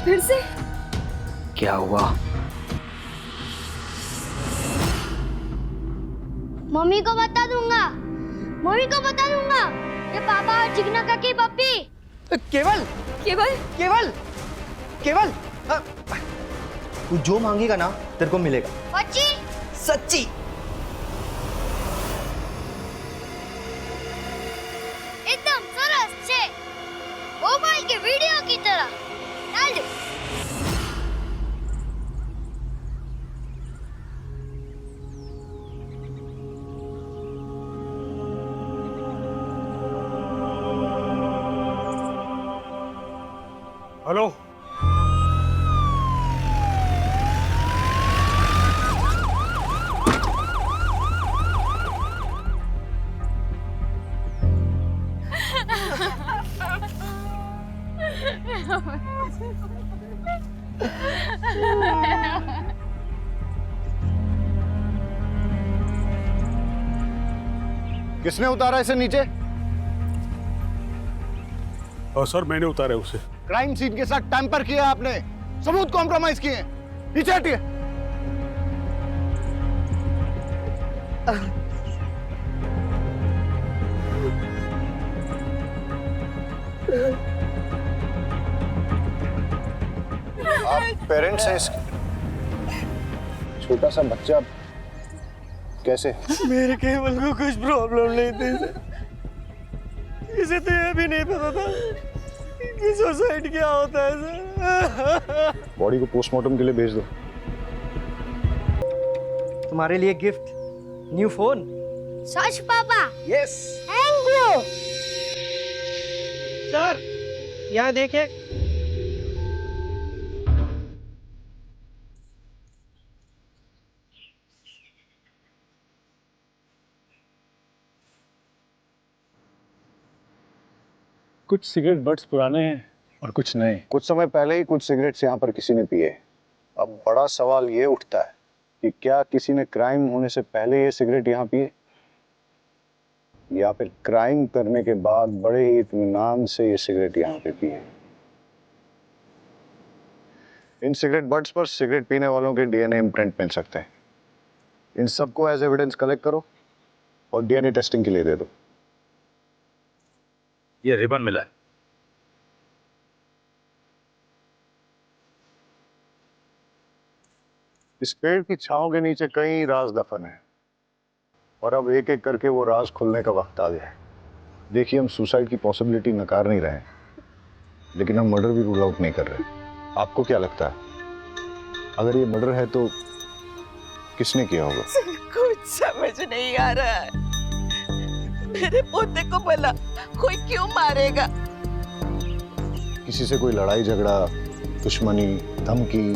फिर से? क्या हुआ? मम्मी को बता दूंगा, मम्मी को बता दूंगा। ये पापा और चिकना का की पप्पी। केवल केवल? केवल केवल तू जो मांगेगा ना तेरे को मिलेगा। सच्ची? सच्ची। एकदम सरस छे, मोबाइल के वीडियो की तरह। डाल दो। हेलो, किसने उतारा इसे नीचे? सर मैंने उतारा उसे। क्राइम सीन के साथ टैंपर किया आपने, सबूत कॉम्प्रोमाइज किए। नीचे हटिए। आप पेरेंट्स हैं इसके? छोटा सा बच्चा कैसे? मेरे केवल को कुछ प्रॉब्लम नहीं थी। इसे तो ये भी नहीं पता था कि सुसाइड क्या होता है सर। बॉडी को पोस्टमार्टम के लिए भेज दो। तुम्हारे लिए गिफ्ट, न्यू फोन। सच पापा? Yes thank you. सर यहाँ देखिए। कुछ सिगरेट बट्स पुराने हैं और कुछ नए। कुछ समय पहले ही कुछ सिगरेट्स यहाँ पर किसी ने पिए। अब बड़ा सवाल ये उठता है कि क्या किसी ने क्राइम होने से पहले ये सिगरेट यहाँ पिए, या फिर क्राइम करने के बाद बड़े ही इत्मीनान से ये सिगरेट यहाँ पे पिए। इन सिगरेट बट्स पर सिगरेट पीने वालों के डीएनए इम्प्रिंट मिल सकते हैं। इन सबको एज एविडेंस कलेक्ट करो और डीएनए टेस्टिंग के लिए दे दो। ये रिबन मिला है। इस पेड़ की छांव के नीचे कई राज दफन है और अब एक एक करके वो राज खुलने का वक्त आ गया है। देखिए, हम सुसाइड की पॉसिबिलिटी नकार नहीं रहे हैं, लेकिन हम मर्डर भी रूल आउट नहीं कर रहे। आपको क्या लगता है, अगर ये मर्डर है तो किसने किया होगा? कुछ समझ नहीं आ रहा है। मेरे पोते को भला कोई क्यों मारेगा? किसी से कोई लड़ाई झगड़ा, दुश्मनी, धमकी?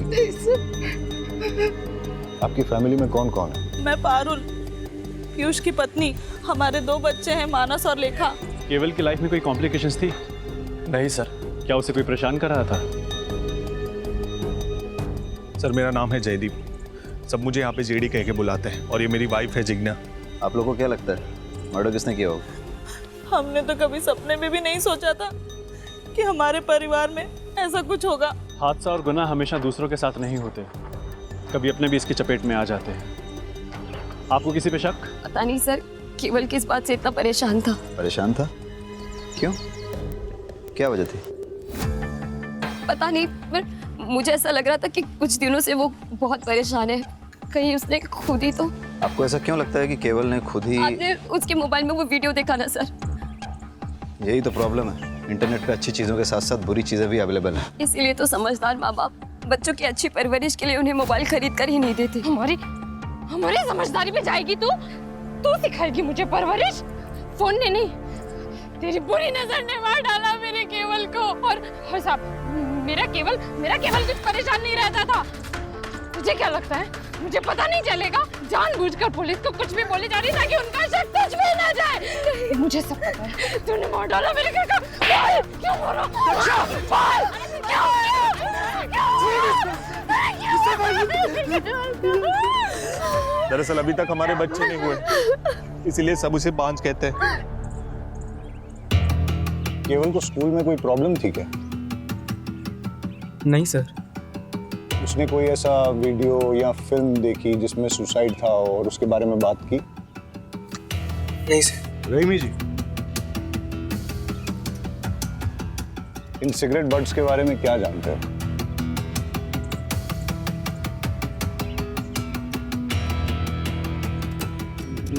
आपकी फैमिली में कौन कौन है? मैं पारुल, पीयूष की पत्नी। हमारे 2 बच्चे हैं, मानस और लेखा। केवल की लाइफ में कोई कॉम्प्लिकेशंस थी? नहीं सर। क्या उसे कोई परेशान कर रहा था? सर मेरा नाम है जयदीप, सब मुझे यहाँ पे जेडी कह के बुलाते हैं, और ये मेरी वाइफ है जिग्ना। आप लोगों को क्या लगता है मर्डर किसने किया होगा? हमने तो कभी सपने में भी नहीं सोचा था कि हमारे परिवार में ऐसा कुछ होगा। हादसा और गुनाह हमेशा दूसरों के साथ नहीं होते, कभी अपने भी इसकी चपेट में आ जाते हैं। आपको किसी पे शक? पता नहीं सर, केवल किस बात से इतना परेशान था। परेशान था? क्यों? क्या वजह थी? पता नहीं, पर मुझे ऐसा लग रहा था कि कुछ दिनों से वो बहुत परेशान है। कहीं उसने खुद ही तो। आपको ऐसा क्यों लगता है कि केवल ने खुद ही? आपने उसके मोबाइल में वो वीडियो देखा ना सर? यही तो प्रॉब्लम है, इंटरनेट पे अच्छी चीजों के साथ साथ बुरी चीजें भी अवेलेबल हैं। इसीलिए तो समझदार माँ बाप बच्चों की अच्छी परवरिश के लिए उन्हें मोबाइल खरीद कर ही नहीं देते। हमारी समझदारी में जाएगी तू सिखाएगी मुझे परवरिश? फोन ने नहीं, तेरी बुरी नजर ने मार डाला मेरे केवल को। और साहब, मेरा केवल कुछ परेशान नहीं रहता था। तुझे क्या लगता है मुझे पता नहीं चलेगा? जानबूझकर पुलिस को कुछ भी बोली जा रही ताकि उनका शक कुछ भी ना जाए। मुझे सब पता है, तूने मार डाला मेरे घर का। क्यों मारा? दरअसल अभी तक हमारे बच्चे नहीं हुए, इसीलिए सब उसे बांझ कहते हैं। केवल को स्कूल में कोई प्रॉब्लम थी क्या? नहीं सर। उसने कोई ऐसा वीडियो या फिल्म देखी जिसमें सुसाइड था और उसके बारे में बात की? नहीं सर। रहीमी जी, इन सिगरेट बट्स के बारे में क्या जानते हो?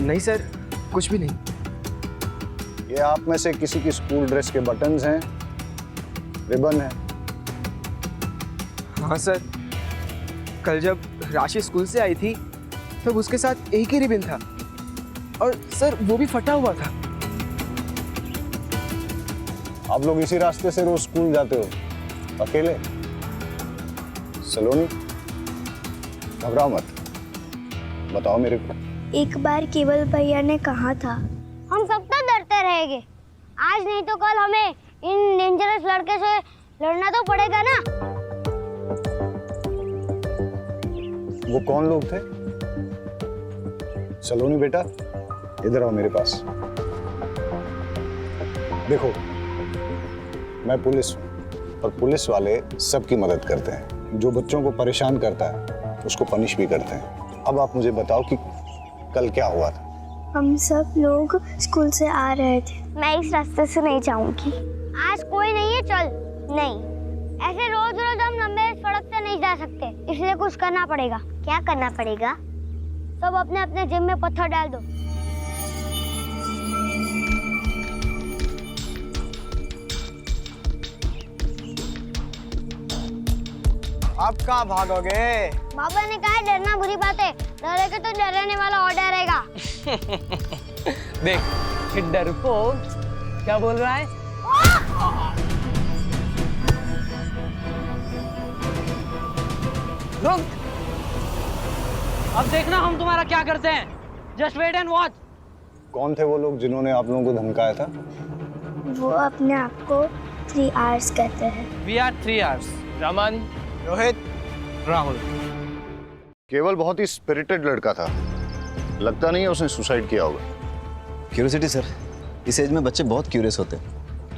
नहीं सर, कुछ भी नहीं। ये आप में से किसी की स्कूल ड्रेस के बटन्स हैं, रिबन है? हाँ सर, कल जब राशि स्कूल से आई थी तब उसके साथ एक ही रिबन था और सर वो भी फटा हुआ था। आप लोग इसी रास्ते से रोज स्कूल जाते हो, अकेले? सलोनी, घबराओ मत, बताओ मेरे को। एक बार केवल भैया ने कहा था, हम सब तो डरते रहेंगे, आज नहीं तो कल हमें इन डेंजरस लड़के से लड़ना तो पड़ेगा ना। वो कौन लोग थे? सलोनी बेटा, इधर आओ मेरे पास। देखो, मैं पुलिस हूँ और पुलिस वाले सबकी मदद करते हैं। जो बच्चों को परेशान करता है उसको पनिश भी करते हैं। अब आप मुझे बताओ कि कल क्या हुआ था? हम सब लोग स्कूल से आ रहे थे। मैं इस रास्ते से नहीं जाऊंगी। आज कोई नहीं है, चल। नहीं, ऐसे रोज रोज हम लंबे सड़क से नहीं जा सकते, इसलिए कुछ करना पड़ेगा। क्या करना पड़ेगा? सब अपने अपने जेब में पत्थर डाल दो। आप कहाँ भागोगे? बाबा ने कहा है डरना बुरी बात है, डरेगा तो डराने वाला और डरेगा। देख, डरपोक क्या बोल रहा है? रुक, अब देखना हम तुम्हारा क्या करते हैं। Just wait and watch. कौन थे वो लोग जिन्होंने आप लोगों को धमकाया था? वो अपने आप को 3 आवर्स कहते हैं। We are 3 hours. Raman, Rohit, Rahul. केवल बहुत ही स्पिरिटेड लड़का था, लगता नहीं है उसने सुसाइड किया होगा। क्यूरियोसिटी सर, इस एज में बच्चे बहुत क्यूरियस होते हैं,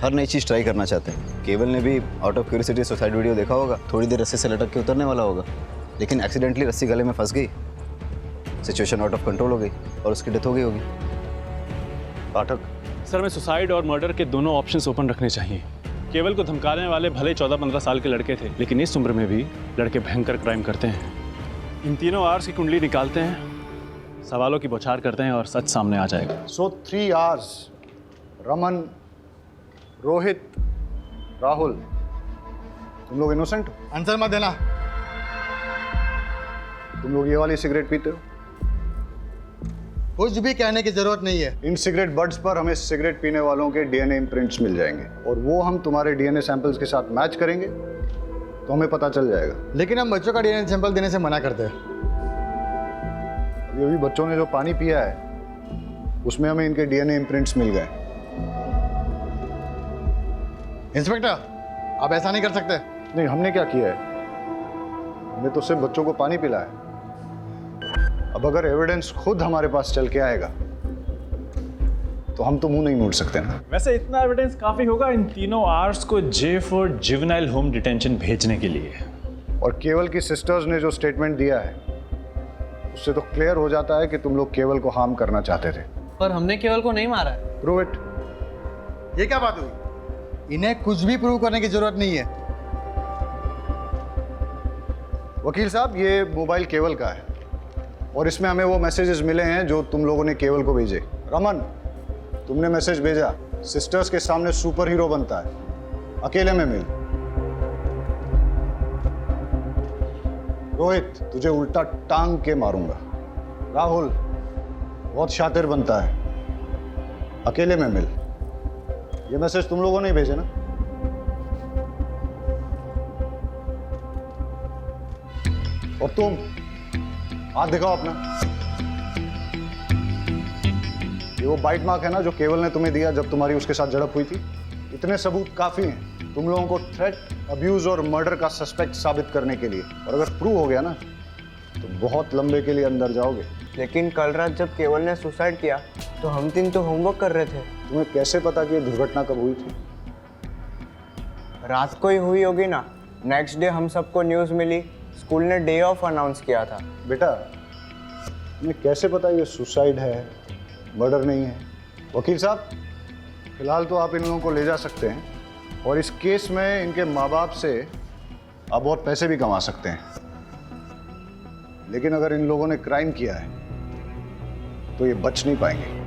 हर नई चीज़ ट्राई करना चाहते हैं। केवल ने भी out of curiosity suicide video देखा होगा, थोड़ी देर रस्सी से लटक के उतरने वाला होगा, लेकिन एक्सीडेंटली रस्सी गले में फंस गई, सिचुएशन आउट ऑफ कंट्रोल हो गई और उसकी डेथ हो गई होगी। पाठक सर, मैं सुसाइड और मर्डर के दोनों ऑप्शंस ओपन रखने चाहिए। केवल को धमकाने वाले भले 14-15 साल के लड़के थे, लेकिन इस उम्र में भी लड़के भयंकर क्राइम करते हैं। इन तीनों आवर्स की कुंडली निकालते हैं, सवालों की बौछार करते हैं और सच सामने आ जाएगा। सो 3 आवर्स, रमन, रोहित, राहुल, तुम लोग इनोसेंट हो? आंसर मत देना। तुम लोग ये वाली सिगरेट पीते हो? कुछ भी कहने की जरूरत नहीं है। इन सिगरेट बड्स पर हमें सिगरेट पीने वालों के डीएनए इम्प्रिंट्स मिल जाएंगे और वो हम तुम्हारे डीएनए सैंपल्स के साथ मैच करेंगे तो हमें पता चल जाएगा। लेकिन हम बच्चों का डीएनए सैंपल देने से मना करते हैं। अभी बच्चों ने जो पानी पिया है उसमें हमें इनके डीएनए इम्प्रिंट्स मिल गए। इंस्पेक्टर, आप ऐसा नहीं कर सकते। नहीं, हमने क्या किया है, हमने तो सिर्फ बच्चों को पानी पिलाया है। अब अगर एविडेंस खुद हमारे पास चल के आएगा तो हम तो मुंह नहीं मोड़ सकते ना। वैसे इतना एविडेंस काफी होगा इन तीनों आवर्स को J for juvenile home detention भेजने के लिए। और केवल की सिस्टर्स ने जो स्टेटमेंट दिया है उससे तो क्लियर हो जाता है कि तुम लोग केवल को हार्म करना चाहते थे। पर हमने केवल को नहीं मारा है। Prove it. ये क्या बात हुई? इन्हें कुछ भी प्रूव करने की जरूरत नहीं है। वकील साहब, ये मोबाइल केवल का है और इसमें हमें वो मैसेजेस मिले हैं जो तुम लोगों ने केवल को भेजे। रमन, तुमने मैसेज भेजा, सिस्टर्स के सामने सुपर हीरो बनता है, अकेले में मिल। रोहित, तुझे उल्टा टांग के मारूंगा। राहुल, बहुत शातिर बनता है, अकेले में मिल। ये मैसेज तुम लोगों ने भेजे ना? और तुम हाथ दिखाओ अपना। ये वो बाइट मार्क है ना जो केवल ने तुम्हें दिया जब तुम्हारी उसके साथ झड़प हुई थी। इतने सबूत काफी हैं तुम लोगों को थ्रेट, अब्यूज और मर्डर का सस्पेक्ट साबित करने के लिए। और अगर प्रूव हो गया ना तो बहुत लंबे के लिए अंदर जाओगे। लेकिन कल रात जब केवल ने सुसाइड किया तो हम 3 तो होमवर्क कर रहे थे। तुम्हें कैसे पता कि ये दुर्घटना कब हुई थी? रात को ही हुई होगी ना, नेक्स्ट डे हम सबको न्यूज़ मिली, स्कूल ने डे ऑफ अनाउंस किया था। बेटा तुम्हें कैसे पता ये सुसाइड है, मर्डर नहीं है? वकील साहब, फिलहाल तो आप इन लोगों को ले जा सकते हैं और इस केस में इनके माँ बाप से आप बहुत पैसे भी कमा सकते हैं। लेकिन अगर इन लोगों ने क्राइम किया है तो ये बच नहीं पाएंगे।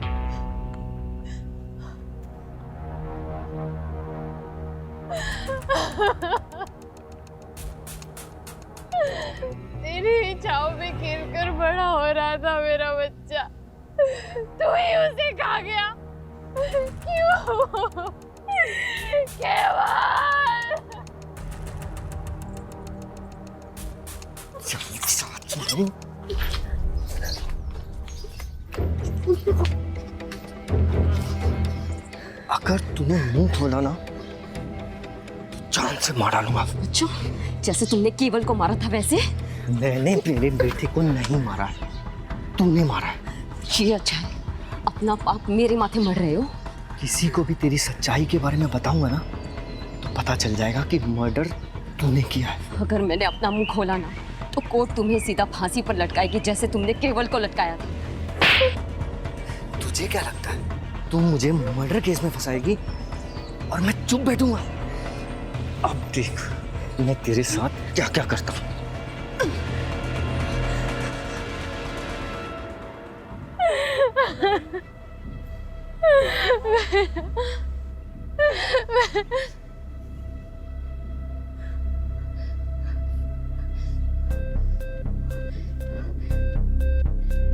तेरी इच्छाओं में खेलकर बड़ा हो रहा था मेरा बच्चा, तू ही उसे खा गया। क्यों? केवल अगर तूने मुंह खोला ना जान से मार डालूंगा। अच्छा, जैसे तुमने केवल को मारा था वैसे? मैंने मेरे बेटे को नहीं मारा है, तूने मारा है। ये अच्छा है, अपना पाप मेरे माथे मर रहे हो। किसी को भी तेरी सच्चाई के बारे में बताऊंगा ना तो पता चल जाएगा कि मर्डर तूने किया है। अगर मैंने अपना मुंह खोला ना तो कोर्ट तुम्हें सीधा फांसी पर लटकाएगी, जैसे तुमने केवल को लटकाया था। तुझे क्या लगता है तू मुझे मर्डर केस में फंसाएगी और मैं चुप बैठूंगा? अब देख मैं तेरे साथ क्या क्या करता हूँ।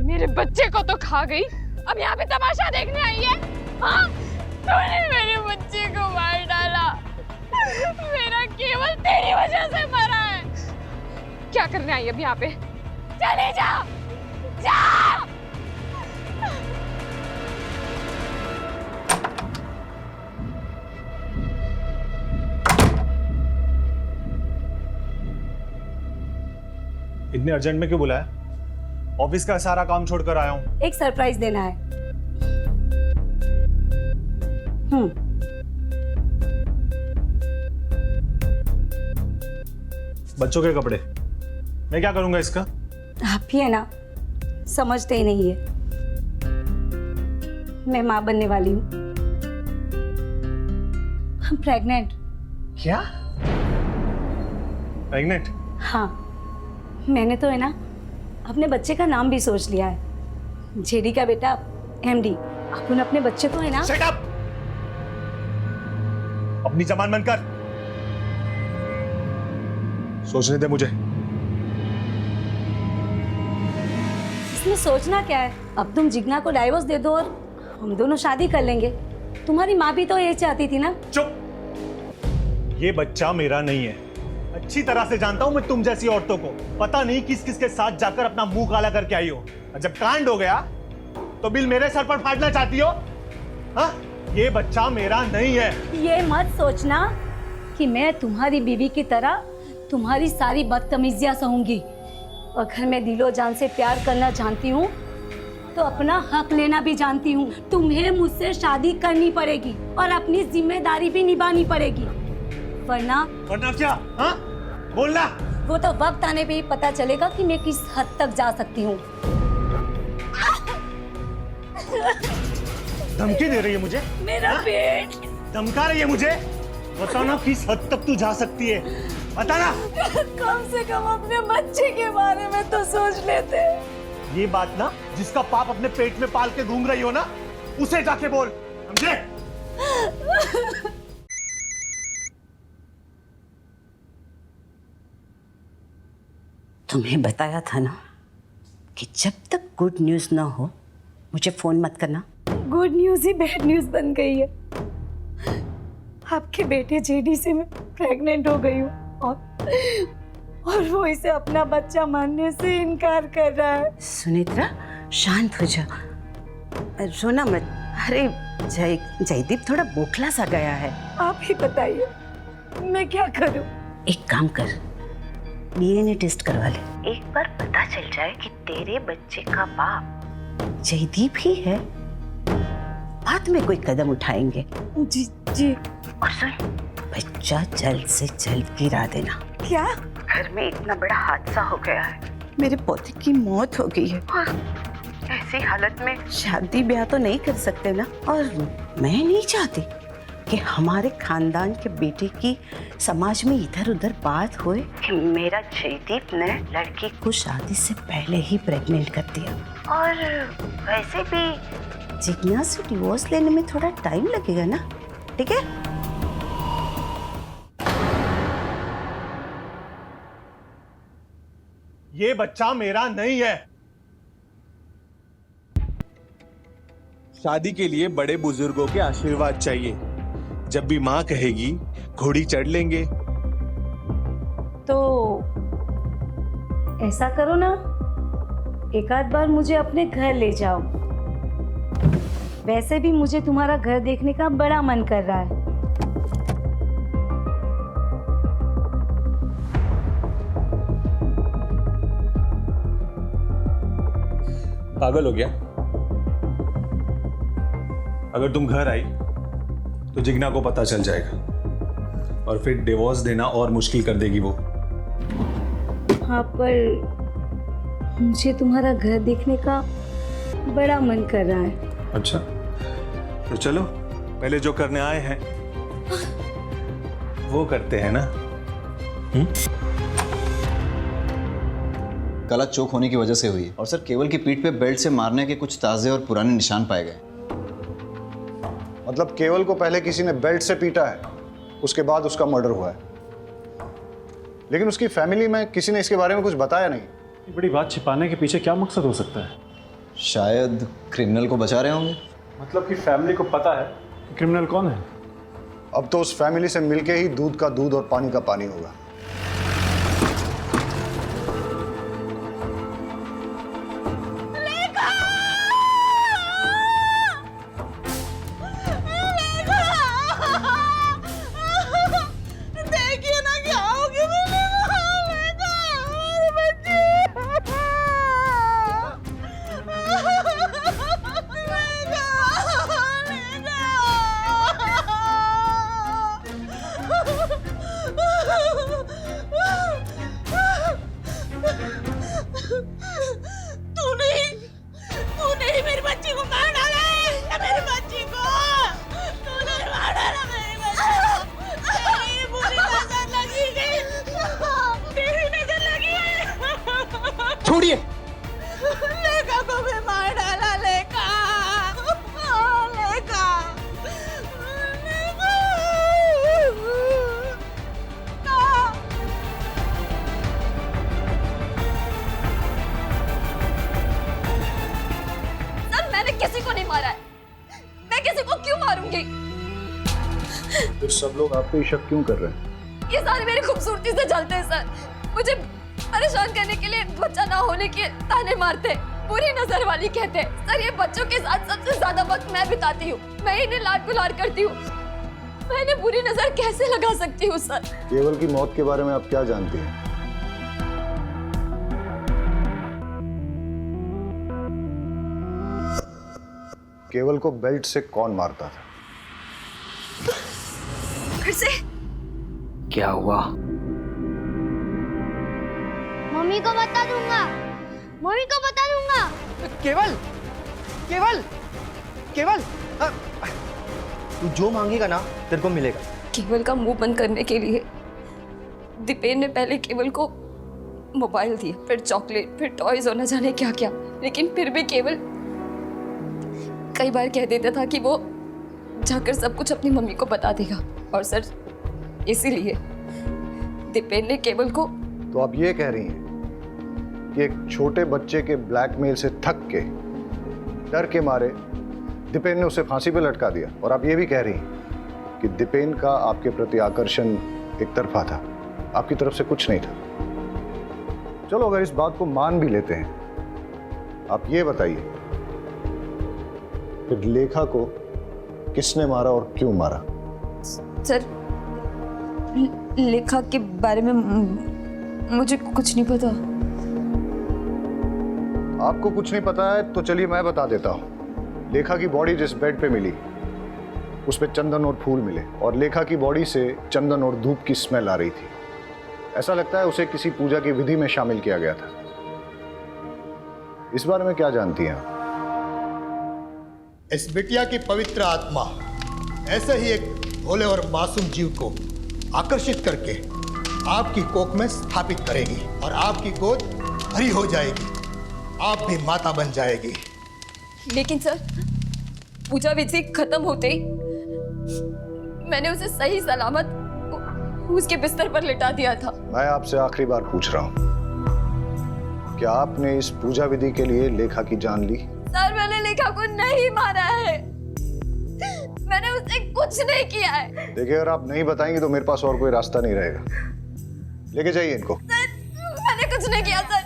मेरे बच्चे को तो खा गई, अब यहाँ पे तमाशा देखने आई है? हाँ, तूने मेरे बच्चे को मार डाला। मेरा केवल तेरी वजह से मरा है। क्या करने आई अब यहाँ पे? चले जा, जा। इतने अर्जेंट में क्यों बुलाया? ऑफिस का सारा काम छोड़कर आया हूँ। एक सरप्राइज देना है। बच्चों के कपड़े मैं क्या करूंगा इसका? आप ही है ना, समझते ही नहीं है। मैं माँ बनने वाली हूँ। हम प्रेग्नेंट। क्या? प्रेग्नेंट? हाँ, मैंने तो है ना अपने बच्चे का नाम भी सोच लिया है। जेडी का बेटा एमडी। अपन अपने बच्चे को है ना। Shut up! अपनी जबान बंद कर। सोचने दे मुझे। इसमें सोचना क्या है? अब तुम जिग्ना को डाइवोर्स दे दो और हम दोनों शादी कर लेंगे। तुम्हारी माँ भी तो ये चाहती थी ना। चुप! ये बच्चा मेरा नहीं है। अच्छी तरह से जानता हूं मैं तुम जैसी औरतों को। पता नहीं किस किस के साथ जाकर अपना मुंह काला करके आई हो। और जब कांड हो गया तो बिल मेरे सर पर फाड़ना चाहती हो? हाँ? ये बच्चा मेरा नहीं है। ये मत सोचना कि मैं तुम्हारी बीवी की तरह तुम्हारी सारी बदतमीजियां सहूंगी। अगर मैं दिलो जान से प्यार करना जानती हूँ तो अपना हक लेना भी जानती हूँ। तुम्हें मुझसे शादी करनी पड़ेगी और अपनी जिम्मेदारी भी निभानी पड़ेगी, वरना क्या? हाँ? बोलना। वो तो वक्त आने पे ही पता चलेगा कि मैं किस हद तक जा सकती हूँ। धमकी दे रही है मुझे? मेरा पेट। धमका रही है मुझे? बताओ ना किस हद तक तू जा सकती है? बता ना। कम से कम अपने बच्चे के बारे में तो सोच लेते। ये बात ना जिसका पाप अपने पेट में पाल के घूम रही हो ना, उसे जाके बोल, समझे? तुम्हें बताया था ना कि जब तक गुड न्यूज़ ना हो मुझे फोन मत करना। गुड न्यूज़ ही बैड न्यूज़ बन गई है। आपके बेटे जेडी से मैं प्रेग्नेंट हो गई हूँ और वो इसे अपना बच्चा मानने से इनकार कर रहा है। सुनेत्रा, शांत हो जा, रोना मत। अरे जयदीप थोड़ा बोखला सा गया है। आप ही बताइए मैं क्या करूं? एक काम कर, डीएनए टेस्ट करवा ले। एक बार पता चल जाए कि तेरे बच्चे का बाप जयदीप ही है, बाद में कोई कदम उठाएंगे। जी जी। और सुन, बच्चा जल्द से जल्द गिरा देना। क्या? घर में इतना बड़ा हादसा हो गया है, मेरे पोते की मौत हो गई है और ऐसी हालत में शादी ब्याह तो नहीं कर सकते ना। और मैं नहीं चाहती कि हमारे खानदान के बेटे की समाज में इधर उधर बात होए कि मेरा जयदीप ने लड़की को शादी से पहले ही प्रेग्नेंट कर दिया। और वैसे भी जिज्ञा से डिवोर्स लेने में थोड़ा टाइम लगेगा ना, ठीक है? ये बच्चा मेरा नहीं है। शादी के लिए बड़े बुजुर्गों के आशीर्वाद चाहिए। जब भी माँ कहेगी घोड़ी चढ़ लेंगे। तो ऐसा करो ना, एक आध बार मुझे अपने घर ले जाओ। वैसे भी मुझे तुम्हारा घर देखने का बड़ा मन कर रहा है। पागल हो गया? अगर तुम घर आई तो जिग्ना को पता चल जाएगा और फिर डिवोर्स देना और मुश्किल कर देगी वो। हाँ, पर मुझे तुम्हारा घर देखने का बड़ा मन कर रहा है। अच्छा, तो चलो पहले जो करने आए हैं वो करते हैं ना। गला चोक होने की वजह से हुई है और सर केवल की पीठ पे बेल्ट से मारने के कुछ ताज़े और पुराने निशान पाए गए। मतलब केवल को पहले किसी ने बेल्ट से पीटा है, उसके बाद उसका मर्डर हुआ है, लेकिन उसकी फैमिली में किसी ने इसके बारे में कुछ बताया नहीं। ये बड़ी बात छिपाने के पीछे क्या मकसद हो सकता है? शायद क्रिमिनल को बचा रहे होंगे। मतलब कि फैमिली को पता है कि क्रिमिनल कौन है? अब तो उस फैमिली से मिलके ही दूध का दूध और पानी का पानी होगा। तूने मेरी बच्ची को मार डाला है। मेरी बच्ची को तूने मार डाला। मेरी बच्ची तेरी बुरी नजर लगी गई। तेरी नजर लगी है। छोड़िए। लेका को भी मार डाला। लेका लेका मैंने किसी को नहीं मारा है। मैं किसी को क्यों मारूंगी? तो सब लोग आप पे ही शक क्यों कर रहे हैं? ये सारे मेरी खूबसूरती से जलते हैं सर। मुझे परेशान करने के लिए बच्चा ना होने के ताने मारते, बुरी नजर वाली कहते। सर ये बच्चों के साथ सबसे ज्यादा वक्त मैं बिताती हूँ, मैं इन्हें लाड गुलार करती हूँ। मैं इन्हें बुरी नजर कैसे लगा सकती हूँ सर? केवल की मौत के बारे में आप क्या जानती हैं? केवल को बेल्ट से कौन मारता था? फिर से क्या हुआ? मम्मी को बता दूंगा। मम्मी को बता दूंगा। केवल, केवल, केवल, तू जो मांगेगा ना तेरे को मिलेगा। केवल का मुंह बंद करने के लिए दीपेन ने पहले केवल को मोबाइल दिए, फिर चॉकलेट, फिर टॉयज और न जाने क्या क्या। लेकिन फिर भी केवल कई बार कह देता था कि वो जाकर सब कुछ अपनी मम्मी को बता देगा। और सर इसीलिए दीपेन ने केवल को। तो आप ये कह रही हैं कि एक छोटे बच्चे के ब्लैकमेल से थक के, डर के मारे दीपेन ने उसे फांसी पे लटका दिया। और आप ये भी कह रही हैं कि दीपेन का आपके प्रति आकर्षण एक तरफा था, आपकी तरफ से कुछ नहीं था। चलो अगर इस बात को मान भी लेते हैं, आप ये बताइए फिर लेखा को किसने मारा और क्यों मारा? सर लेखा के बारे में मुझे कुछ नहीं पता। आपको कुछ नहीं पता है तो चलिए मैं बता देता हूँ। लेखा की बॉडी जिस बेड पे मिली उस पे चंदन और फूल मिले और लेखा की बॉडी से चंदन और धूप की स्मेल आ रही थी। ऐसा लगता है उसे किसी पूजा की विधि में शामिल किया गया था। इस बारे में क्या जानती हैं आप? इस बिटिया की पवित्र आत्मा ऐसे ही एक भोले और मासूम जीव को आकर्षित करके आपकी कोख में स्थापित करेगी और आपकी गोद भरी हो जाएगी, आप भी माता बन जाएगी। लेकिन सर, पूजा विधि खत्म होते ही मैंने उसे सही सलामत उसके बिस्तर पर लिटा दिया था। मैं आपसे आखिरी बार पूछ रहा हूं, क्या आपने इस पूजा विधि के लिए लेखा की जान ली? सर, मैंने लेखा को नहीं मारा है, मैंने उससे कुछ नहीं किया है। देखिए, अगर आप नहीं बताएंगे तो मेरे पास और कोई रास्ता नहीं रहेगा। लेके जाइए इनको। सर, मैंने कुछ नहीं किया सर,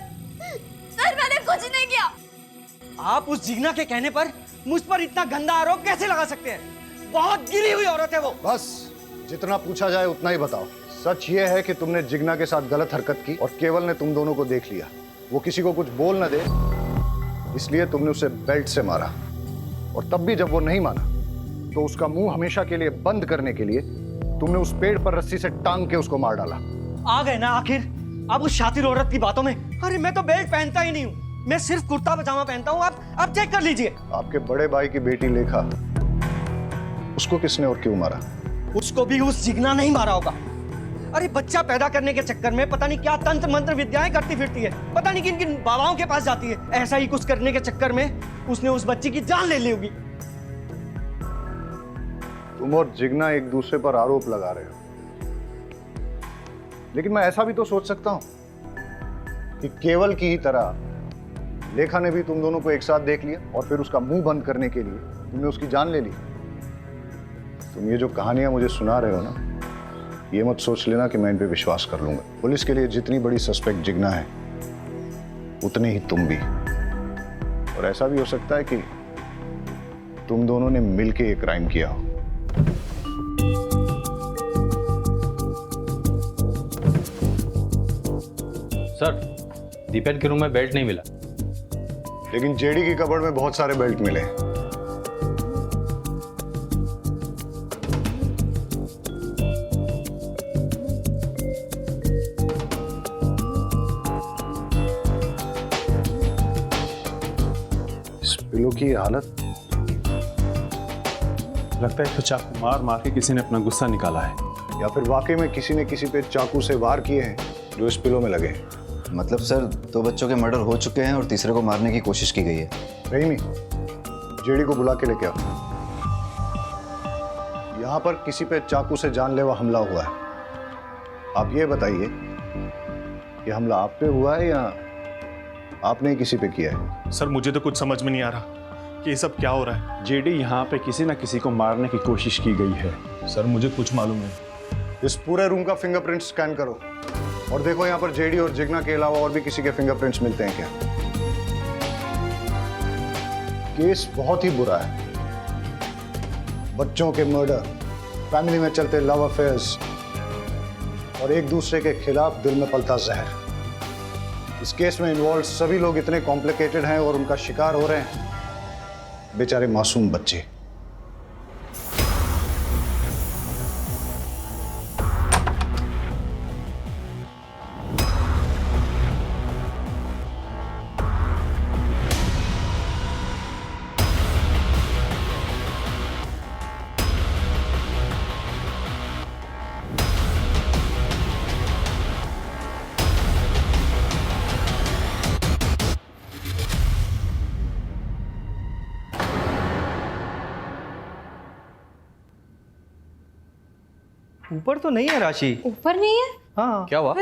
सर मैंने कुछ नहीं किया। आप उस जिग्ना के कहने पर मुझ पर इतना गंदा आरोप कैसे लगा सकते हैं? बहुत गिरी हुई औरत है वो। बस जितना पूछा जाए उतना ही बताओ। सच ये है कि तुमने जिग्ना के साथ गलत हरकत की और केवल ने तुम दोनों को देख लिया। वो किसी को कुछ बोल न दे, इसलिए तुमने उसे बेल्ट से मारा। और तब भी जब वो नहीं माना तो उसका मुंह हमेशा के लिए बंद करने के लिए तुमने उस पेड़ पर रस्सी से टांग के उसको मार डाला। आ गए ना आखिर अब उस शातिर औरत की बातों में। अरे मैं तो बेल्ट पहनता ही नहीं हूँ, मैं सिर्फ कुर्ता पजामा पहनता हूँ। आप चेक कर लीजिए। आपके बड़े भाई की बेटी लेखा, उसको किसने और क्यों मारा? उसको भी उस जिग्ना नहीं मारा होगा। अरे बच्चा पैदा करने के चक्कर में पता नहीं क्या तंत्र मंत्र विद्याएं करती फिरती है, पता नहीं किन किन बाबाओं के पास जाती है। ऐसा ही कुछ करने के चक्कर में उसने उस बच्ची की जान ले ली होगी। तुम और जिग्ना एक दूसरे पर आरोप लगा रहे हो, लेकिन मैं ऐसा भी तो सोच सकता हूं कि केवल की ही तरह लेखा ने भी तुम दोनों को एक साथ देख लिया और फिर उसका मुंह बंद करने के लिए तुमने उसकी जान ले ली। तुम ये जो कहानियां मुझे सुना रहे हो ना, ये मत सोच लेना कि मैं इन पे विश्वास कर लूंगा। पुलिस के लिए जितनी बड़ी सस्पेक्ट जिग्ना है, उतने ही तुम भी। और ऐसा भी हो सकता है कि तुम दोनों ने मिलके एक क्राइम किया हो। सर, दीपेन के रूम में बेल्ट नहीं मिला, लेकिन जेडी की कबर्ड में बहुत सारे बेल्ट मिले। इस पिलो की हालत, लगता है तो चाकू मार मार के किसी ने अपना गुस्सा निकाला है, या फिर वाकई में किसी ने किसी पे चाकू से वार किए हैं जो इस पिलो में लगे हैं। मतलब सर, 2 बच्चों के मर्डर हो चुके हैं और तीसरे को मारने की कोशिश की गई है। रहीमी, जेडी को बुला के लेके आओ। यहाँ पर किसी पे चाकू से जानलेवा हमला हुआ है। आप ये बताइए कि हमला आप पे हुआ है या आपने ही किसी पे किया है? सर, मुझे तो कुछ समझ में नहीं आ रहा कि ये सब क्या हो रहा है। जेडी यहाँ पे किसी ना किसी को मारने की कोशिश की गई है। सर, मुझे कुछ मालूम नहीं। इस पूरे रूम का फिंगरप्रिंट स्कैन करो और देखो यहाँ पर जेडी और जिग्ना के अलावा और भी किसी के फिंगरप्रिंट्स मिलते हैं क्या। केस बहुत ही बुरा है। बच्चों के मर्डर, फैमिली में चलते लव अफेयर्स और एक दूसरे के खिलाफ दिल में पलता जहर। इस केस में इन्वॉल्व सभी लोग इतने कॉम्प्लिकेटेड हैं और उनका शिकार हो रहे हैं बेचारे मासूम बच्चे। ऊपर तो नहीं है राशि। ऊपर नहीं है? हाँ। क्या हुआ?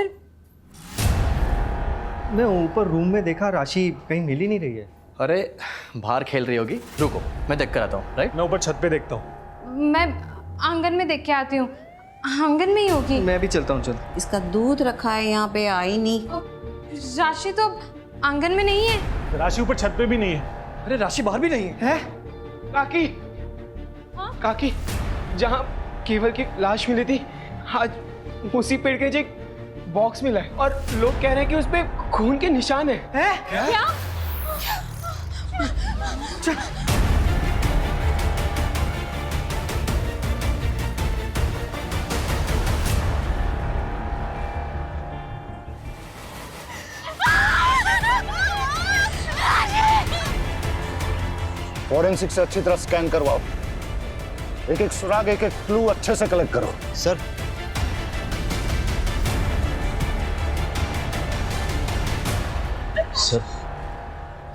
मैं ऊपर रूम में देखा, राशि कहीं मिल ही नहीं रही है। अरे बाहर खेल रही होगी, रुको मैं देख कर आता हूँ। राइट, मैं ऊपर छत पे देखता हूँ। मैं आंगन में देख के आती हूँ, आंगन में ही होगी। मैं भी चलता हूँ। चल, इसका दूध रखा है यहाँ पे, आई नहीं। राशि तो आंगन में नहीं है। राशि ऊपर छत पे भी नहीं है। अरे राशि बाहर भी नहीं है। काकी, काकी, जहाँ केवल की लाश मिली थी, आज उसी पेड़ के एक बॉक्स मिला है और लोग कह रहे हैं कि उस पे खून के निशान है। क्या? फॉरेंसिक से अच्छी तरह स्कैन करवाओ, एक एक सुराग, एक एक क्लू अच्छे से कलेक्ट करो। सर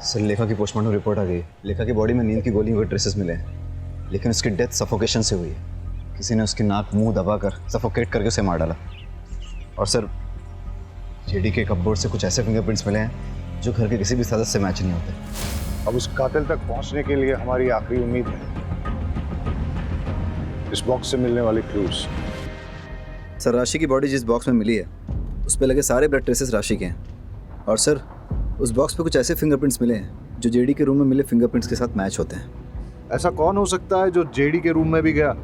सर लेखा की पोस्टमार्टम रिपोर्ट आ गई। लेखा की बॉडी में नींद की गोलियों के ट्रेसेस मिले हैं, लेकिन उसकी डेथ सफोकेशन से हुई है। किसी ने उसकी नाक मुंह दबाकर सफोकेट करके उसे मार डाला। और सर जेडी के कपबोर्ड से कुछ ऐसे फिंगरप्रिंट्स मिले हैं जो घर के किसी भी सदस्य से मैच नहीं होते। अब उस कातिल तक पहुंचने के लिए हमारी आखिरी उम्मीद है इस बॉक्स से मिलने वाले क्लूज। सर राशि की बॉडी जिस बॉक्स में मिली है उस पर लगे सारे ब्लड ट्रेसेस राशि के हैं। और सर उस बॉक्स पे कुछ ऐसे फिंगरप्रिंट्स मिले हैं जो जेडी के रूम में मिले फिंगरप्रिंट्स के साथ मैच होते हैं। ऐसा कौन हो सकता है जो जेडी के रूम में भी गया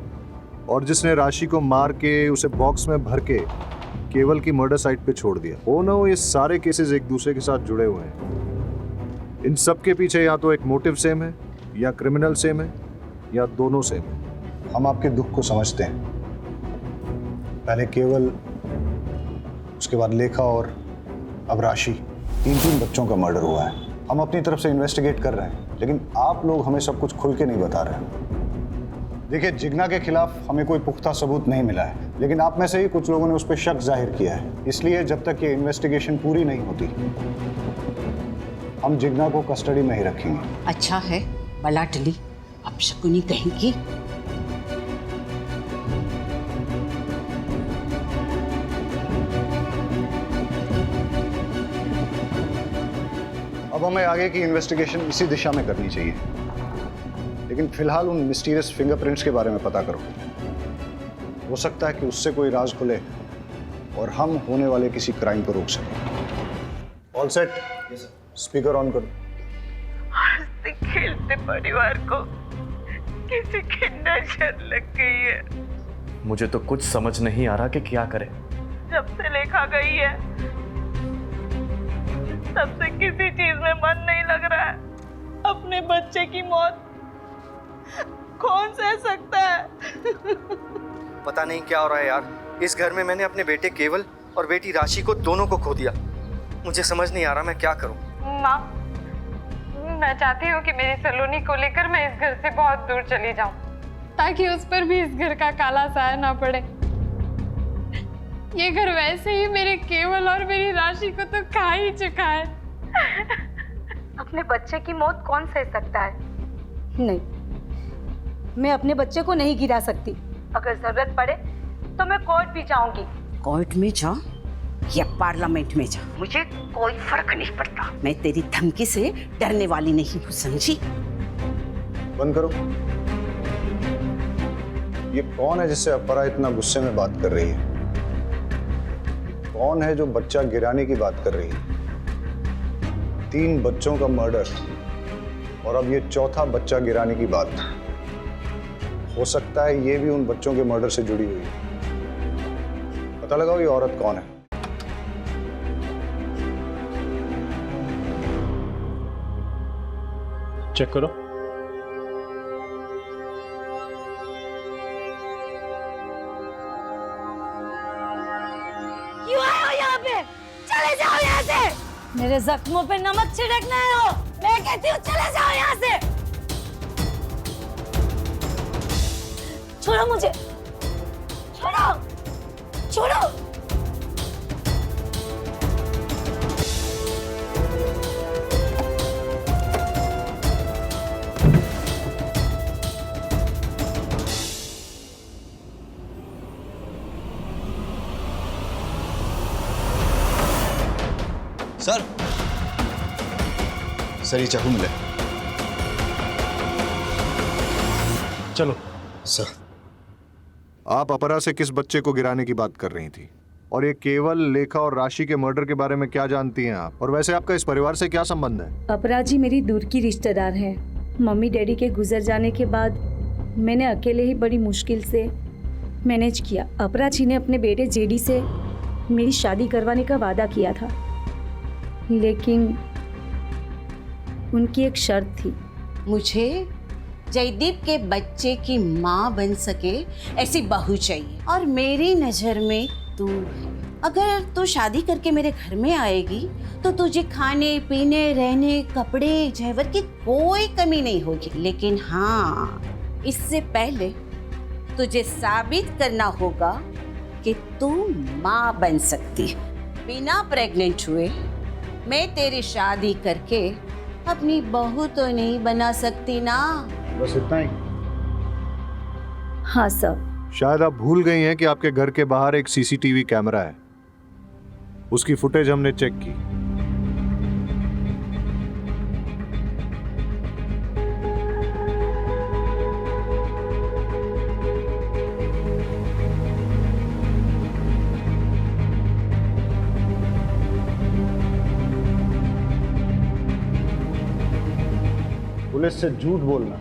और जिसने राशि को मार के उसे बॉक्स में भर के केवल की मर्डर साइट पे छोड़ दिया? हो ना हो ये सारे केसेस एक दूसरे के साथ जुड़े हुए हैं। इन सब के पीछे या तो एक मोटिव सेम है, या क्रिमिनल सेम है, या दोनों सेम है। हम आपके दुख को समझते हैं। पहले केवल, उसके बाद लेखा और अब राशि, तीन बच्चों का मर्डर हुआ है। हम अपनी तरफ से इन्वेस्टिगेट कर रहे हैं, लेकिन आप लोग हमें सब कुछ खुल के नहीं बता रहे हैं। देखिए, जिग्ना के खिलाफ हमें कोई पुख्ता सबूत नहीं मिला है, लेकिन आप में से ही कुछ लोगों ने उस पर शक जाहिर किया है। इसलिए जब तक ये इन्वेस्टिगेशन पूरी नहीं होती हम जिग्ना को कस्टडी में ही रखेंगे। अच्छा है, बला टली, अब शकुनी कहेंगी। अब हमें आगे की इन्वेस्टिगेशन इसी दिशा में करनी चाहिए, लेकिन फिलहाल उन मिस्टीरियस फिंगरप्रिंट्स के बारे में पता करो। हो सकता है कि उससे कोई राज खुले और हम होने वाले किसी क्राइम को रोक सकें। All set? स्पीकर ऑन करो। हंसते खेलते परिवार को किसी की नजर लग गई है। मुझे तो कुछ समझ नहीं आ रहा कि क्या करें। जब से लेखा गई है तब से किसी चीज में मन नहीं लग रहा है। अपने बच्चे की मौत कौन सह सकता है? पता नहीं क्या हो रहा है यार। इस घर में मैंने अपने बेटे केवल और बेटी राशि को दोनों को खो दिया। मुझे समझ नहीं आ रहा मैं क्या करूं। माँ, मैं चाहती हूँ कि मेरी सलोनी को लेकर मैं इस घर से बहुत दूर चली जाऊं, ताकि उस पर भी इस घर का काला साया ना पड़े। ये घर वैसे ही मेरे केवल और मेरी राशि को तो खा ही चुका है। अपने बच्चे की मौत कौन सह सकता है? नहीं, मैं अपने बच्चे को नहीं गिरा सकती। अगर जरूरत पड़े तो मैं कोर्ट भी जाऊंगी। कोर्ट में जा या पार्लियामेंट में जा, मुझे कोई फर्क नहीं पड़ता। मैं तेरी धमकी से डरने वाली नहीं हूँ, समझी? बंद करो। ये कौन है जिससे अपरा इतना गुस्से में बात कर रही है? कौन है जो बच्चा गिराने की बात कर रही है? 3 बच्चों का मर्डर और अब ये चौथा बच्चा गिराने की बात। हो सकता है ये भी उन बच्चों के मर्डर से जुड़ी हुई है। पता लगाओ ये औरत कौन है। चेक करो। क्यों आए हो यहाँ पे? चले जाओ यहाँ से। मेरे जख्मों पे नमक छिड़कना है हो। मैं कहती हूँ चले जाओ यहाँ से। छोड़ो मुझे, छोड़ो, छोड़ो। सर ये चाकू मिला। चलो। सर, आप अपरा से किस बच्चे को गिराने की बात कर रही थी? और ये केवल, लेखा और राशि के मर्डर के बारे में क्या जानती हैं आप? और वैसे आपका इस परिवार से क्या संबंध है? अपराजी मेरी दूर की रिश्तेदार है। मम्मी डैडी के गुजर जाने के बाद मैंने अकेले ही बड़ी मुश्किल से मैनेज किया। अपराजी ने अपने बेटे जेडी से मेरी शादी करवाने का वादा किया था, लेकिन उनकी एक शर्त थी। मुझे जयदीप के बच्चे की माँ बन सके ऐसी बहू चाहिए, और मेरी नजर में तू अगर तू शादी करके मेरे घर में आएगी तो तुझे खाने पीने रहने कपड़े जेवर की कोई कमी नहीं होगी। लेकिन हाँ, इससे पहले तुझे साबित करना होगा कि तू माँ बन सकती है। बिना प्रेग्नेंट हुए मैं तेरी शादी करके अपनी बहू तो नहीं बना सकती ना। बस इतना ही? हाँ सर। शायद आप भूल गई हैं कि आपके घर के बाहर एक सीसीटीवी कैमरा है। उसकी फुटेज हमने चेक की। पुलिस से झूठ बोलना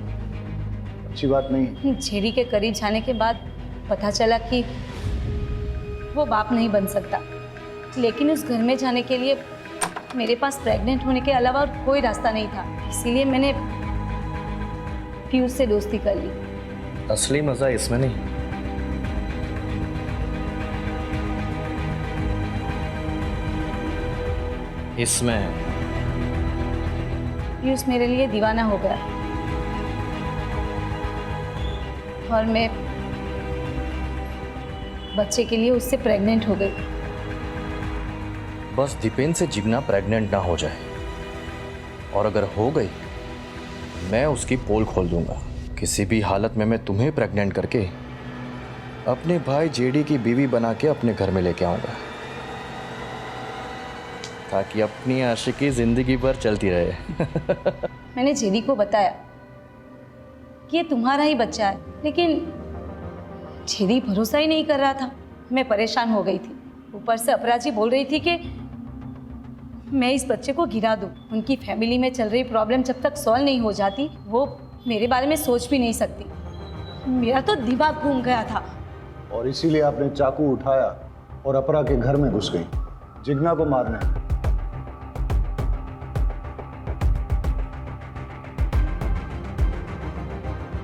अच्छी बात नहीं है। जेडी के करीब जाने के बाद पता चला कि वो बाप नहीं बन सकता, लेकिन उस घर में जाने के लिए मेरे पास प्रेग्नेंट होने के अलावा और कोई रास्ता नहीं था। इसीलिए मैंने पीयूष से दोस्ती कर ली। असली मजा इसमें नहीं, इसमें। पीयूष मेरे लिए दीवाना हो गया और मैं बच्चे के लिए उससे प्रेग्नेंट हो गई। बस दीपेन से जिग्ना प्रेग्नेंट ना हो जाए, और अगर हो गई मैं उसकी पोल खोल दूंगा। किसी भी हालत में मैं तुम्हें प्रेग्नेंट करके अपने भाई जेडी की बीवी बना के अपने घर में लेके आऊंगा, ताकि अपनी आशिकी जिंदगी भर चलती रहे। मैंने जेडी को बताया कि ये तुम्हारा ही बच्चा है, लेकिन जेडी भरोसा ही नहीं कर रहा था। मैं परेशान हो गई थी। ऊपर से अपराजी बोल रही थी कि मैं इस बच्चे को गिरा दूं। उनकी फैमिली में चल रही प्रॉब्लम जब तक सॉल्व नहीं हो जाती वो मेरे बारे में सोच भी नहीं सकती। मेरा तो दिमाग घूम गया था। और इसीलिए आपने चाकू उठाया और अपरा के घर में घुस गई जिग्ना को मारने।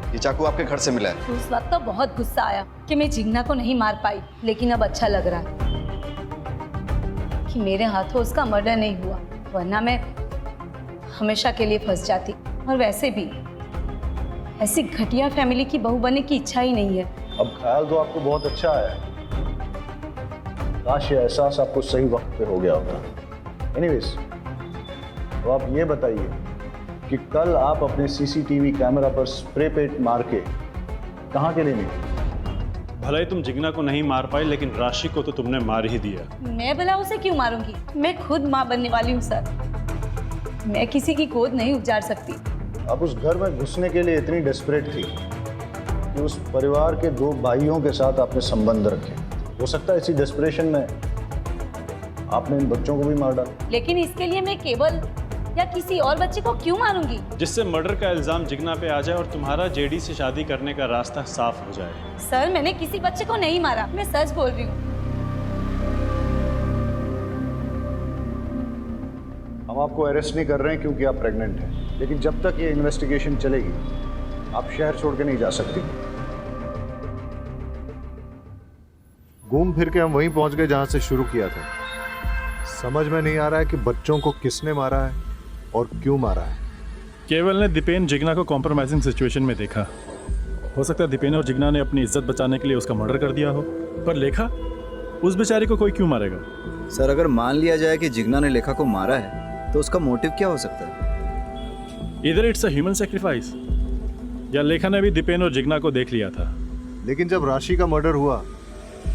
ये चाकू आपके घर से मिला है? उस वक्त तो बहुत गुस्सा आया कि मैं जिग्ना को नहीं मार पाई, लेकिन अब अच्छा लग रहा है कि मेरे हाथों उसका मर्डर नहीं हुआ, वरना मैं हमेशा के लिए फंस जाती। और वैसे भी ऐसी घटिया फैमिली की बहू बनने की इच्छा ही नहीं है। अब ख्याल तो आपको बहुत अच्छा आया, काश ये एहसास आपको सही वक्त पे हो गया होता। एनीवेज, तो आप ये बताइए कि कल आप अपने सीसीटीवी कैमरा पर स्प्रे पेंट मार के कहाँ के लिए निकले? भले ही तुम जिग्ना को नहीं मार पाई, लेकिन राशि को तो तुमने मार ही दिया। मैं भला उसे क्यों मारूंगी? मैं खुद माँ बनने वाली हूँ सर। मैं किसी की गोद नहीं उजाड़ सकती। आप उस घर में घुसने के लिए इतनी डेस्परेट थी कि उस परिवार के 2 भाइयों के साथ आपने संबंध रखे। हो सकता है इसी डेस्परेशन में आपने इन बच्चों को भी मार डाला। लेकिन इसके लिए मैं केवल या किसी और बच्चे को क्यों मारूंगी? जिससे मर्डर का इल्जाम जिग्ना पे आ जाए और तुम्हारा जेडी से शादी करने का रास्ता साफ हो जाए। सर, मैंने किसी बच्चे को नहीं मारा, मैं सच बोल रही हूँ। हम आपको अरेस्ट नहीं कर रहे हैं क्योंकि आप प्रेग्नेंट हैं, लेकिन जब तक ये इन्वेस्टिगेशन चलेगी आप शहर छोड़ के नहीं जा सकती। घूम फिर के हम वहीं पहुंच गए जहां से शुरू किया था। समझ में नहीं आ रहा है कि बच्चों को किसने मारा है और क्यों मारा है। केवल ने दीपेन जिग्ना को कॉम्प्रोमाइजिंग सिचुएशन में देखा। हो सकता है दीपेन और जिग्ना ने अपनी इज्जत बचाने के लिए उसका मर्डर कर दिया हो, पर लेखा, उस बेचारी को कोई क्यों मारेगा? सर, अगर मान लिया जाए कि जिग्ना ने लेखा को मारा है तो उसका मोटिव क्या हो सकता है? इधर इट्स अ ह्यूमन सैक्रिफाइस, या लेखा ने भी दीपेन और जिग्ना को देख लिया था। लेकिन जब राशि का मर्डर हुआ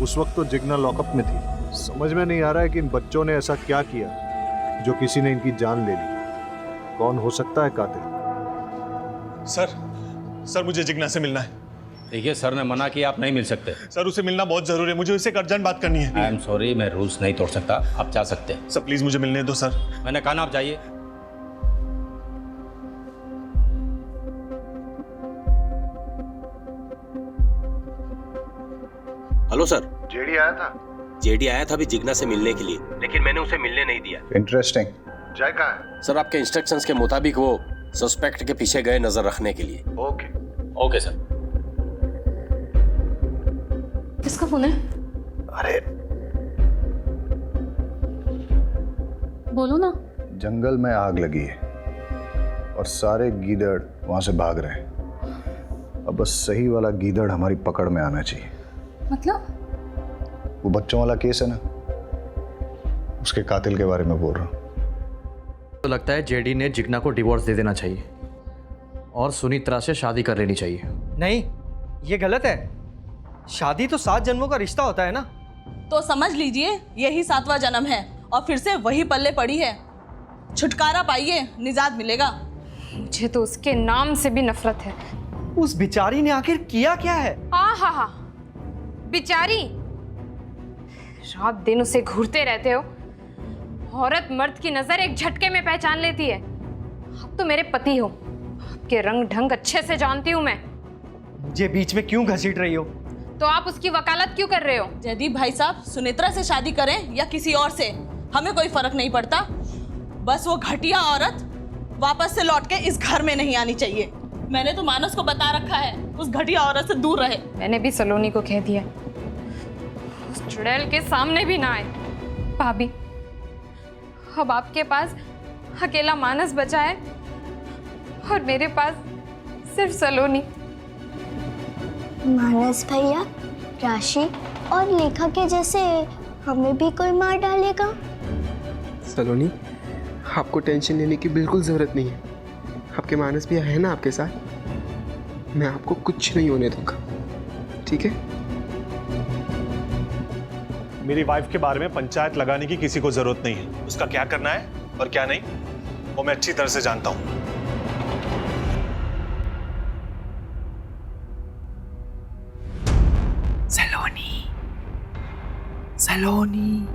उस वक्त तो जिग्ना लॉकअप में थी। समझ में नहीं आ रहा है कि इन बच्चों ने ऐसा क्या किया जो किसी ने इनकी जान ले ली। कौन हो सकता है कातिल? सर मुझे जिग्ना से मिलना है। देखिए सर ने मना किया, आप नहीं मिल सकते। सर उसे मिलना बहुत जरूरी है, मुझे उससे एक अर्जेंट बात करनी है। आई एम सॉरी, मैं रूल्स नहीं तोड़ सकता, आप जा सकते हैं। सर प्लीज मुझे मिलने दो सर। मैंने कहा ना आप जाइए। Hello sir. जेडी आया था? जेडी आया था अभी जिग्ना से मिलने के लिए, लेकिन मैंने उसे मिलने नहीं दिया। इंटरेस्टिंग। जय कहाँ है? सर आपके इंस्ट्रक्शंस के मुताबिक वो सस्पेक्ट के पीछे गए नजर रखने के लिए। Okay sir. किसका फोन है? अरे बोलो ना। जंगल में आग लगी है और सारे गीदड़ वहां से भाग रहे हैं। अब बस सही वाला गीदड़ हमारी पकड़ में आना चाहिए। मतलब? वो बच्चों वाला केस है ना, उसके कातिल के बारे में बोल रहा हूँ। तो लगता है जेडी ने जिग्ना को डिवोर्स दे देना चाहिए और सुनीत्रा से शादी कर लेनी चाहिए। नहीं, ये गलत है। शादी तो 7 जन्मों का रिश्ता होता है ना। तो समझ लीजिए यही 7वां जन्म है और फिर से वही पल्ले पड़ी है। छुटकारा पाइए, निजात मिलेगा। मुझे तो उसके नाम से भी नफरत है। उस बिचारी ने आखिर किया क्या है? हा बिचारी, रात दिन उसे घूरते रहते हो। औरत मर्द की नजर एक झटके में पहचान लेती है। आप तो मेरे पति हो, आपके रंग ढंग अच्छे से जानती हूँ मैं। मुझे बीच में क्यों घसीट रही हो? तो आप उसकी वकालत क्यों कर रहे हो? जयदीप भाई साहब, सुनेत्रा से शादी करें या किसी और से, हमें कोई फर्क नहीं पड़ता। बस वो घटिया औरत वापस से लौट के इस घर में नहीं आनी चाहिए। मैंने तो मानस को बता रखा है उस घटिया औरत से दूर रहे। मैंने भी सलोनी को कह दिया उस चुड़ैल के सामने भी ना आए। भाभी, अब आपके पास अकेला मानस बचा है और मेरे पास सिर्फ सलोनी। मानस भैया, राशि और लेखा के जैसे हमें भी कोई मार डालेगा? सलोनी, आपको टेंशन लेने की बिल्कुल ज़रूरत नहीं है। आपके मानस भैया है ना आपके साथ। मैं आपको कुछ नहीं होने दूंगा, ठीक है? मेरी वाइफ के बारे में पंचायत लगाने की किसी को जरूरत नहीं है। उसका क्या करना है और क्या नहीं वो मैं अच्छी तरह से जानता हूं। सलोनी, सलोनी।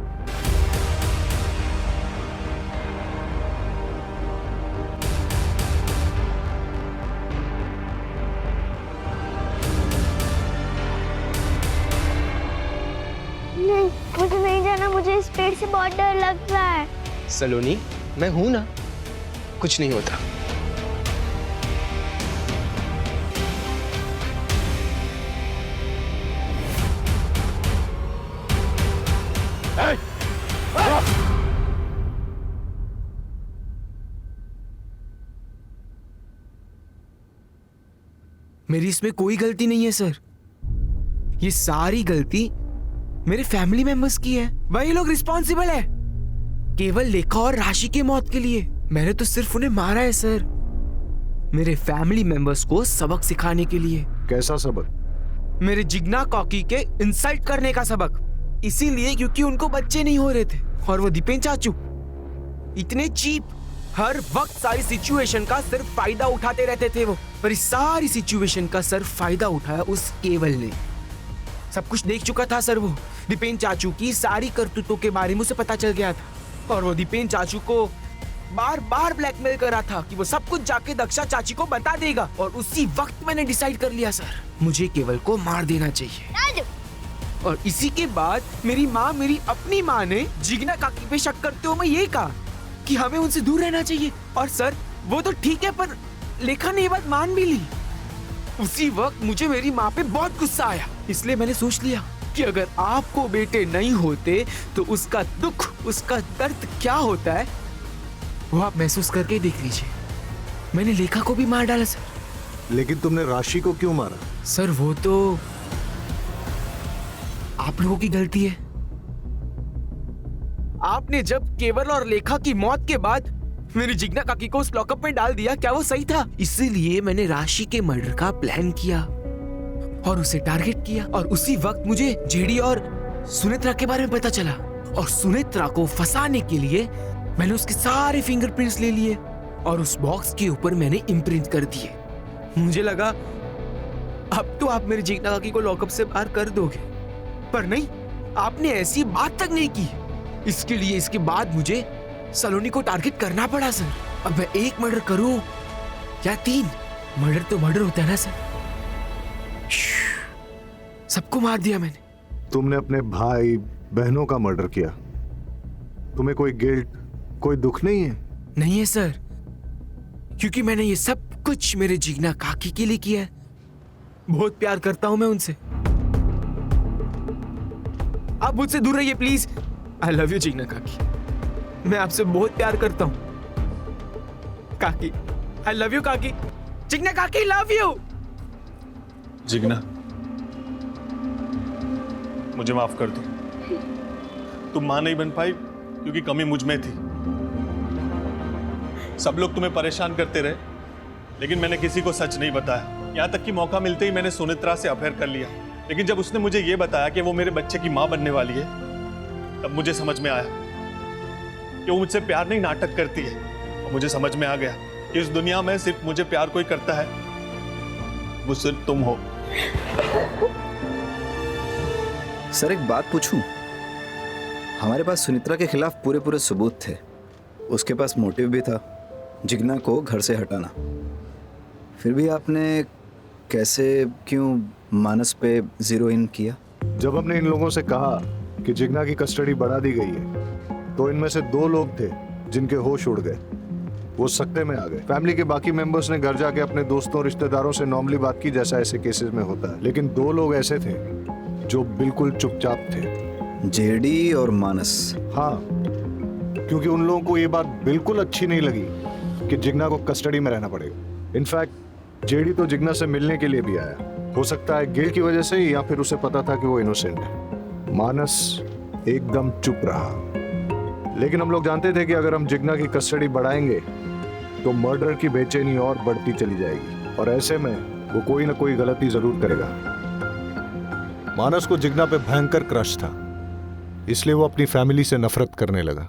नहीं, मुझे नहीं जाना। मुझे इस पेड़ से बहुत डर लग रहा है। सलोनी, मैं हूं ना, कुछ नहीं होता। मेरी इसमें कोई गलती नहीं है सर। ये सारी गलती मेरे फैमिली मेंबर्स की है। वही लोग रिस्पॉन्सिबल है केवल लेखा और राशि की मौत के लिए। मैंने तो सिर्फ उन्हें मारा है सर, मेरे फैमिली मेंबर्स को सबक सिखाने के लिए। कैसा सबक? मेरे जिग्ना कॉकी के इंसल्ट करने का सबक। इसीलिए क्योंकि उनको बच्चे नहीं हो रहे थे और वो दीपेन चाचू इतने चीप, हर वक्त सारी सिचुएशन का सिर्फ फायदा उठाते रहते थे वो। पर इस सारी सिचुएशन का सिर्फ फायदा उठाया उस केवल ने। सब कुछ देख चुका था सर वो। दीपेन चाचू की सारी करतूतों के बारे में उसे पता चल गया था और वो दीपेन चाचू को बार बार ब्लैकमेल कर रहा था कि वो सब कुछ जाके दक्षा चाची को बता देगा। और उसी वक्त मैंने डिसाइड कर लिया सर, मुझे केवल को मार देना चाहिए। और इसी के बाद मेरी माँ, मेरी अपनी माँ ने जिग्ना काकी पे शक करते हुए ये कहा कि हमें उनसे दूर रहना चाहिए। और सर वो तो ठीक है, पर लेखा ने ये बात मान भी ली। उसी वक्त मुझे मेरी माँ पे बहुत गुस्सा आया, इसलिए मैंने सोच लिया कि अगर आपको बेटे नहीं होते तो उसका दुख, उसका दर्द क्या होता है वो आप महसूस करके देख लीजिए। मैंने लेखा को भी मार डाला सर। लेकिन तुमने राशि को क्यों मारा? सर वो तो आप लोगों की गलती है। आपने जब केवल और लेखा की मौत के बाद मेरी जिग्ना काकी को उस लॉकअप में डाल दिया, क्या वो सही था? इसीलिए मैंने राशि के मर्डर का प्लान किया और उसे टारगेट किया। और उसी वक्त मुझे जेडी और सुनेत्रा के बारे में पता चला और सुनेत्रा को फंसाने के लिए मैंने उसके सारे फिंगरप्रिंट्स ले लिए और उस बॉक्स के ऊपर मैंने इम्प्रिंट कर दिए। मुझे लगा अब तो आप मेरी जिग्ना काकी को लॉकअप से बाहर कर दोगे, पर नहीं, आपने ऐसी बात तक नहीं की। इसके लिए इसके बाद मुझे सलोनी को टारगेट करना पड़ा सर। अब मैं एक मर्डर करूं या 3, मर्डर तो मर्डर होता है ना सर। सबको मार दिया मैंने। तुमने अपने भाई बहनों का मर्डर किया, तुम्हें कोई गिल्ट, कोई दुख नहीं है? नहीं है सर, क्योंकि मैंने ये सब कुछ मेरे जिग्ना काकी के लिए किया है। बहुत प्यार करता हूं मैं उनसे। आप मुझसे दूर रहिए please. I love you Jigna काकी। मैं आपसे बहुत प्यार करता हूँ काकी। आई लव यू काकी। जिग्ना काकी लव यू। जिग्ना, मुझे माफ कर दो। तुम मां नहीं बन पाई क्योंकि कमी मुझ में थी। सब लोग तुम्हें परेशान करते रहे, लेकिन मैंने किसी को सच नहीं बताया। यहां तक कि मौका मिलते ही मैंने सुनित्रा से अफेयर कर लिया। लेकिन जब उसने मुझे यह बताया कि वो मेरे बच्चे की मां बनने वाली है, तब मुझे समझ में आया कि वो मुझसे प्यार नहीं नाटक करती है। और मुझे समझ में आ गया कि इस दुनिया में सिर्फ मुझे प्यार कोई करता है, वो सिर्फ तुम हो। सर एक बात पूछूं? हमारे पास सुनित्रा के खिलाफ पूरे पूरे सबूत थे। उसके पास मोटिव भी था, जिग्ना को घर से हटाना। फिर भी आपने कैसे, क्यों मानस पे जीरो इन किया? जब हमने इन लोगों से कहा कि जिग्ना की कस्टडी बढ़ा दी गई है, तो इनमें से 2 लोग थे जिनके होश उड़ गए। वो सकते में आ गए। फैमिली के बाकी मेंबर्स ने घर जाके अपने दोस्तों रिश्तेदारों से नॉर्मली बात की, जैसा ऐसे केसेस में होता है। लेकिन 2 लोग ऐसे थे जो बिल्कुल चुपचाप थे। जेडी और मानस। हाँ, क्योंकि उन लोगों को ये बात बिल्कुल अच्छी नहीं लगी कि जिग्ना को कस्टडी में रहना पड़ेगा। इनफैक्ट जेडी तो जिग्ना से मिलने के लिए भी आया। हो सकता है गिल्ट की वजह से, या फिर उसे पता था कि वो इनोसेंट है। मानस एकदम चुप रहा। लेकिन हम लोग जानते थे कि अगर हम जिग्ना की कस्टडी बढ़ाएंगे तो मर्डर की बेचैनी और बढ़ती चली जाएगी, और ऐसे में वो कोई ना कोई गलती जरूर करेगा। मानस को जिग्ना पे भयंकर क्रश था, इसलिए वो अपनी फैमिली से नफरत करने लगा।